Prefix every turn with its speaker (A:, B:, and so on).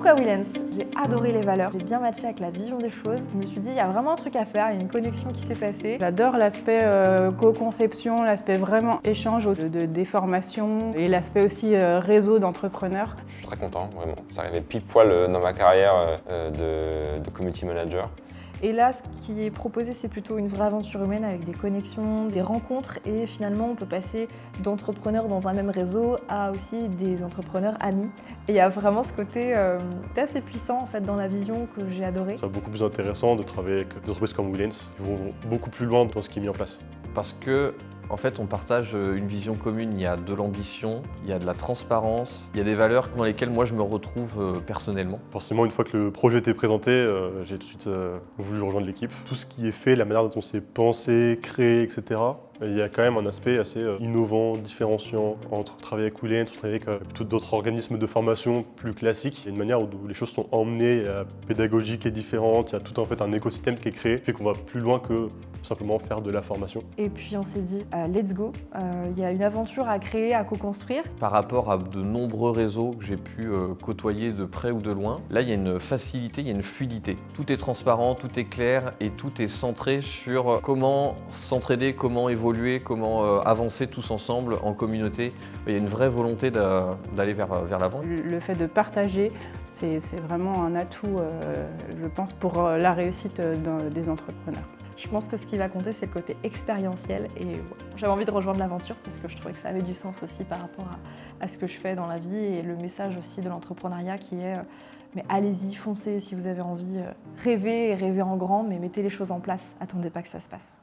A: beaucoup à Willens, j'ai adoré les valeurs, j'ai bien matché avec la vision des choses. Je me suis dit, il y a vraiment un truc à faire, il y a une connexion qui s'est passée.
B: J'adore l'aspect co-conception, l'aspect vraiment échange des formations et l'aspect aussi réseau d'entrepreneurs.
C: Je suis très content, vraiment. Ça arrivait pile poil dans ma carrière de community manager.
A: Et là, ce qui est proposé, c'est plutôt une vraie aventure humaine avec des connexions, des rencontres et finalement, on peut passer d'entrepreneurs dans un même réseau à aussi des entrepreneurs amis. Et il y a vraiment ce côté assez puissant en fait dans la vision que j'ai adoré.
D: C'est beaucoup plus intéressant de travailler avec des entreprises comme Willens qui vont beaucoup plus loin dans ce qui est mis en place.
E: Parce que en fait, on partage une vision commune, il y a de l'ambition, il y a de la transparence, il y a des valeurs dans lesquelles moi je me retrouve personnellement.
D: Forcément, une fois que le projet était présenté, j'ai tout de suite voulu rejoindre l'équipe. Tout ce qui est fait, la manière dont on s'est pensé, créé, etc., il y a quand même un aspect assez innovant, différenciant entre travailler avec Willens, travailler avec d'autres organismes de formation plus classiques. Il y a une manière où les choses sont emmenées, pédagogiques et différentes. Il y a tout en fait un écosystème qui est créé, qui fait qu'on va plus loin que simplement faire de la formation.
A: Et puis on s'est dit, let's go, il y a une aventure à créer, à co-construire.
E: Par rapport à de nombreux réseaux que j'ai pu côtoyer de près ou de loin, là il y a une facilité, il y a une fluidité. Tout est transparent, tout est clair et tout est centré sur comment s'entraider, comment évoluer, comment avancer tous ensemble en communauté. Il y a une vraie volonté d'aller vers l'avant.
B: Le fait de partager, c'est vraiment un atout, je pense, pour la réussite des entrepreneurs.
A: Je pense que ce qui va compter, c'est le côté expérientiel et j'avais envie de rejoindre l'aventure parce que je trouvais que ça avait du sens aussi par rapport à ce que je fais dans la vie et le message aussi de l'entrepreneuriat qui est mais allez-y, foncez si vous avez envie, rêvez et rêvez en grand, mais mettez les choses en place, attendez pas que ça se passe.